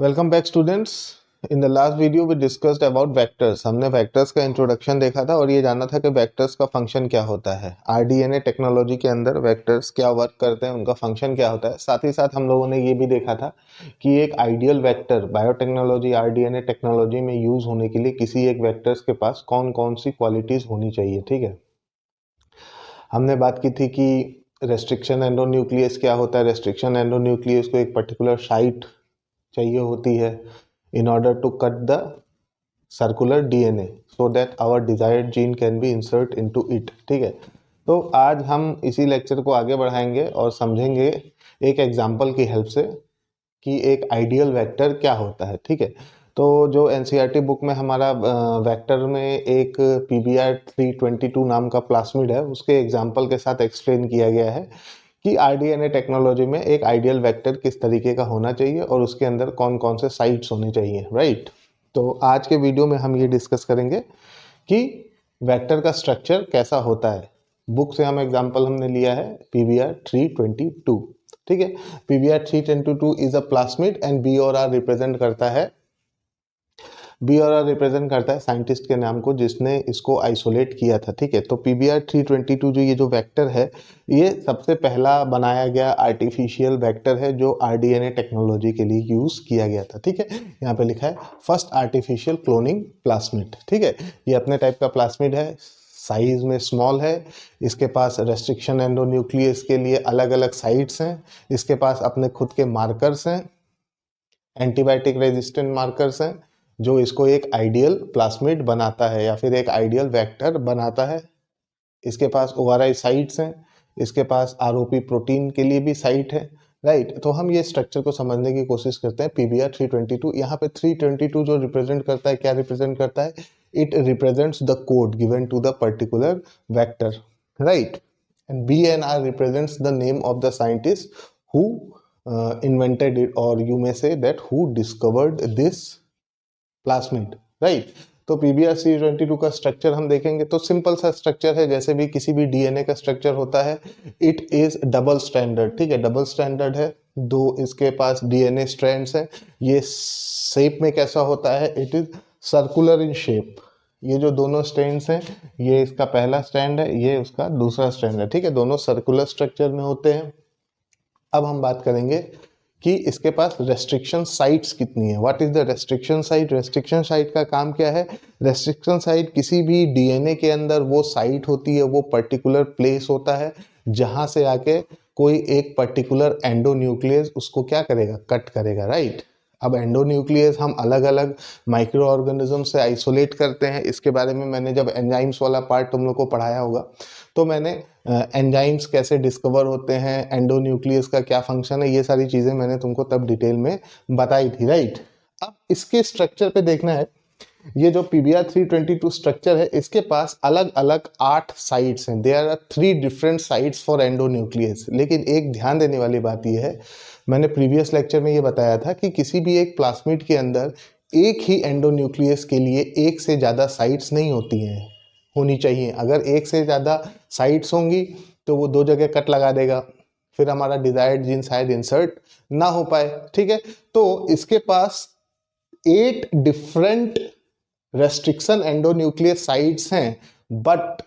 Welcome back students. In the last video we discussed about vectors. हमने vectors का introduction देखा था और ये जानना था कि वेक्टर्स का फंक्शन क्या होता है। आरडीएनए टेक्नोलॉजी के अंदर वेक्टर्स क्या वर्क करते हैं, उनका फंक्शन क्या होता है। साथ ही साथ हम लोगों ने ये भी देखा था कि एक ideal vector biotechnology rDNA technology में यूज होने के लिए किसी एक वेक्टर्स के पास कौन कौन सी क्वालिटीज होनी चाहिए। ठीक है, हमने बात की थी कि रेस्ट्रिक्शन एंडोन्यूक्लियस क्या होता है। रेस्ट्रिक्शन एंडोन्यूक्लियस को एक पर्टिकुलर साइट चाहिए होती है in order to cut the circular DNA so that our desired gene can be insert into it। ठीक है, तो आज हम इसी लेक्चर को आगे बढ़ाएंगे और समझेंगे एक एग्जांपल की हेल्प से कि एक आइडियल वेक्टर क्या होता है। ठीक है, तो जो एनसीईआरटी बुक में हमारा वेक्टर में एक PBR 322 नाम का प्लास्मिड है, उसके एग्जांपल के साथ एक्सप्लेन किया गया है कि आरडीएनए टेक्नोलॉजी में एक आइडियल वेक्टर किस तरीके का होना चाहिए और उसके अंदर कौन कौन से साइट्स होने चाहिए। राइट, तो आज के वीडियो में हम ये डिस्कस करेंगे कि वेक्टर का स्ट्रक्चर कैसा होता है। बुक से हम एग्जांपल हमने लिया है PBR 322। ठीक है, PBR 322 is a plasmid and B और आर रिप्रेजेंट करता है साइंटिस्ट के नाम को जिसने इसको आइसोलेट किया था। ठीक है, तो PBR 322 जो ये जो वेक्टर है, ये सबसे पहला बनाया गया आर्टिफिशियल वेक्टर है जो आरडीएनए टेक्नोलॉजी के लिए यूज किया गया था। ठीक है, यहाँ पे लिखा है फर्स्ट आर्टिफिशियल क्लोनिंग प्लास्मिड। ठीक है, ये अपने टाइप का प्लास्मिड है, साइज में स्मॉल है, इसके पास रेस्ट्रिक्शन एंडोन्यूक्लियस के लिए अलग अलग साइट्स हैं, इसके पास अपने खुद के मार्कर्स हैं, एंटीबायोटिक रेजिस्टेंट मार्कर्स हैं जो इसको एक आइडियल प्लास्मिड बनाता है या फिर एक आइडियल वेक्टर बनाता है। इसके पास ORI साइट्स हैं, इसके पास ROP प्रोटीन के लिए भी साइट है। राइट, तो हम ये स्ट्रक्चर को समझने की कोशिश करते हैं। PBR 322, यहाँ पे 322 जो रिप्रेजेंट करता है, क्या रिप्रेजेंट करता है? It represents the code given to the particular vector. Right, and BNR represents the name of the scientist who invented it, or you may say that who discovered this plasmid. Right, तो PBR 322 का structure हम देखेंगे तो simple सा structure है, जैसे भी किसी भी डीएनए का स्ट्रक्चर होता है। It is double standard. ठीक है, डबल स्टैंडर्ड है, दो इसके पास डीएनए स्ट्रैंड्स हैं। ये शेप में कैसा होता है? It is circular in shape. ये जो दोनों स्ट्रैंड्स हैं, ये इसका पहला स्ट्रैंड है, ये उसका दूसरा स्ट्रैंड है। ठीक है, दोनों सर्कुलर स्ट्रक्चर में होते हैं। अब हम बात करेंगे कि इसके पास रेस्ट्रिक्शन साइट्स कितनी है। What is the restriction site? Restriction site का काम क्या है? रेस्ट्रिक्शन साइट किसी भी डीएनए के अंदर वो साइट होती है, वो पर्टिकुलर प्लेस होता है जहां से आके कोई एक पर्टिकुलर एंडोन्यूक्लियस उसको क्या करेगा? कट करेगा। राइट, अब एंडोन्यूक्लियस हम अलग अलग माइक्रो ऑर्गेनिज्म से आइसोलेट करते हैं। इसके बारे में मैंने जब एंजाइम्स वाला पार्ट तुम लोग को पढ़ाया होगा तो मैंने एंजाइम्स कैसे डिस्कवर होते हैं, एंडोन्यूक्लियस का क्या फंक्शन है, ये सारी चीज़ें मैंने तुमको तब डिटेल में बताई थी। राइट, अब इसके स्ट्रक्चर पे देखना है। ये जो PBR 322 स्ट्रक्चर है, इसके पास अलग अलग 8 साइट्स हैं। There are 3 different sites for endonuclease. लेकिन एक ध्यान देने वाली बात यह है, मैंने प्रीवियस लेक्चर में ये बताया था कि किसी भी एक प्लास्मिड के अंदर एक ही एंडोन्यूक्लियस के लिए एक से ज़्यादा साइट्स नहीं होनी चाहिए। अगर एक से ज़्यादा साइट्स होंगी तो वो दो जगह कट लगा देगा, फिर हमारा डिजायर्ड जीन शायद इंसर्ट ना हो पाए। ठीक है, तो इसके पास 8 डिफरेंट रेस्ट्रिक्शन एंडोन्यूक्लियस साइट्स हैं, but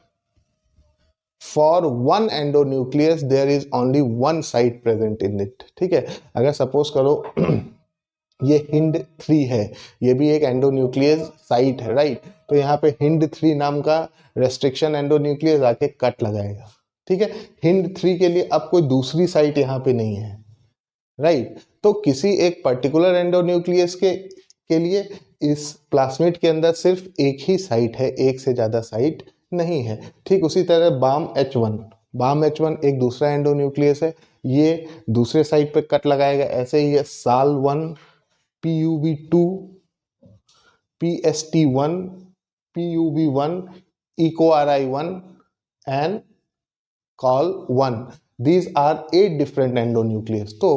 for one endonuclease there is only one site present in it. ठीक है, अगर सपोज करो ये HIND3 है, ये भी एक एंडोन्यूक्लियस साइट है। राइट, तो यहाँ पे HIND3 नाम का रेस्ट्रिक्शन एंडोन्यूक्लियस आके कट लगाएगा। ठीक है, HIND3 के लिए अब कोई दूसरी साइट यहाँ पे नहीं है। राइट, तो किसी एक पर्टिकुलर एंडोन्यूक्लियस के लिए इस प्लास्मिड के अंदर सिर्फ एक ही साइट है, एक से ज्यादा साइट नहीं है। ठीक उसी तरह BAM-H1 एक दूसरा एंडोन्यूक्लियस है, ये दूसरे साइट पे कट लगाएगा। ऐसे ही है SAL1, PUV2, PST1, PUV1, EcoRI1 and COL1। These are 8 different endonuclease. तो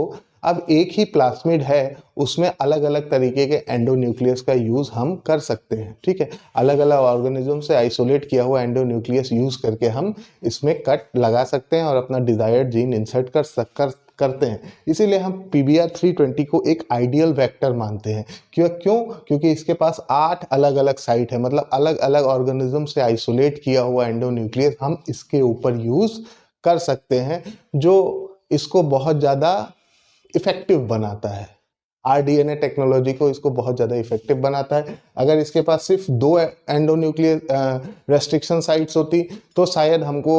अब एक ही प्लास्मिड है, उसमें अलग अलग तरीके के एंडोन्यूक्लियस का यूज हम कर सकते हैं। ठीक है, अलग अलग ऑर्गेनिज्म से आइसोलेट किया हुआ एंडोन्यूक्लियस यूज करके हम इसमें कट लगा सकते हैं और अपना डिजायर्ड जीन इंसर्ट करते हैं। इसीलिए हम PBr320 को एक आइडियल वेक्टर मानते हैं। क्यों? क्योंकि इसके पास 8 अलग अलग साइट है, मतलब अलग अलग ऑर्गेनिज्म से आइसोलेट किया हुआ एंडोन्यूक्लियस हम इसके ऊपर यूज कर सकते हैं, जो इसको बहुत ज़्यादा इफेक्टिव बनाता है। आरडीएनए टेक्नोलॉजी को इसको बहुत ज़्यादा इफेक्टिव बनाता है। अगर इसके पास सिर्फ 2 एंडोन्यूक्लियर रेस्ट्रिक्शन साइट्स होती तो शायद हमको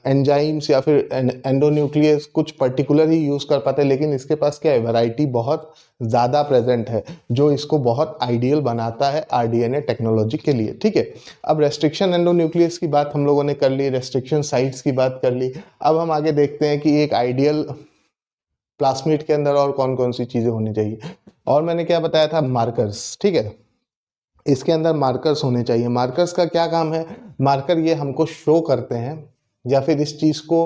एंजाइम्स या फिर एंडोन्यूक्लियस कुछ पर्टिकुलर ही यूज़ कर पाते, लेकिन इसके पास क्या है, वैरायटी बहुत ज़्यादा प्रेजेंट है, जो इसको बहुत आइडियल बनाता है आरडीएनए टेक्नोलॉजी के लिए। ठीक है, अब रेस्ट्रिक्शन एंडोन्यूक्लियस की बात हम लोगों ने कर ली, रेस्ट्रिक्शन साइट्स की बात कर ली। अब हम आगे देखते हैं कि एक आइडियल प्लास्मिड के अंदर और कौन कौन सी चीज़ें होनी चाहिए। और मैंने क्या बताया था, मार्कर्स। ठीक है, इसके अंदर मार्कर्स होने चाहिए। मार्कर्स का क्या काम है? मार्कर ये हमको शो करते हैं या फिर इस चीज़ को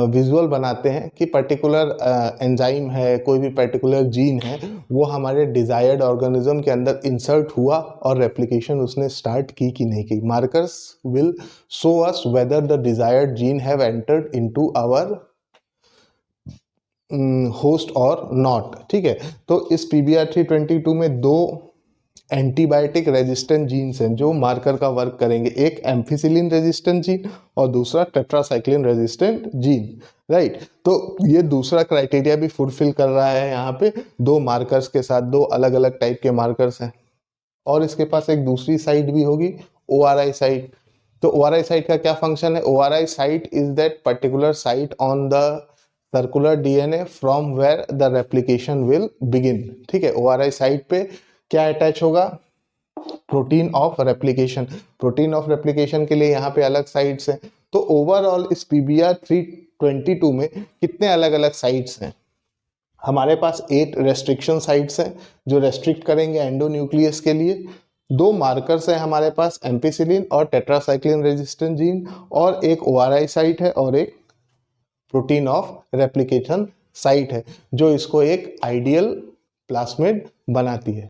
विजुअल बनाते हैं कि पर्टिकुलर एंजाइम है, कोई भी पर्टिकुलर जीन है, वो हमारे डिजायर्ड ऑर्गेनिज्म के अंदर इंसर्ट हुआ और रेप्लिकेशन उसने स्टार्ट की कि नहीं की। Markers will show us whether the desired gene have entered into our host और नॉट। ठीक है, तो इस PBr322 में 2 एंटीबायोटिक रेजिस्टेंट जीन्स हैं जो मार्कर का वर्क करेंगे, एक एम्फिसिलिन रेजिस्टेंट जीन और दूसरा टेट्रासाइक्लिन रेजिस्टेंट जीन। राइट, तो ये दूसरा क्राइटेरिया भी फुलफिल कर रहा है। यहाँ पे 2 मार्कर्स के साथ 2 अलग अलग टाइप के मार्कर्स हैं। और इसके पास एक दूसरी साइट भी होगी, ORI साइट। तो ORI साइट का क्या फंक्शन है? ORI site is that particular site on the circular DNA from where the replication will begin. ठीक है, ORI साइट पे क्या अटैच होगा? Protein of replication. Protein of replication के लिए यहाँ पे अलग साइट्स हैं। तो ओवरऑल इस PBr322 में कितने अलग अलग साइट्स हैं? हमारे पास 8 रेस्ट्रिक्शन साइट्स हैं जो रेस्ट्रिक्ट करेंगे एंडोन्यूक्लियस के लिए। 2 मार्कर्स हैं हमारे पास, एम्पिसिलिन और टेट्रासाइक्लिन रेजिस्टेंट जीन, और एक ORI साइट है और एक प्रोटीन ऑफ रेप्लिकेशन साइट है, जो इसको एक आइडियल प्लास्मिड बनाती है।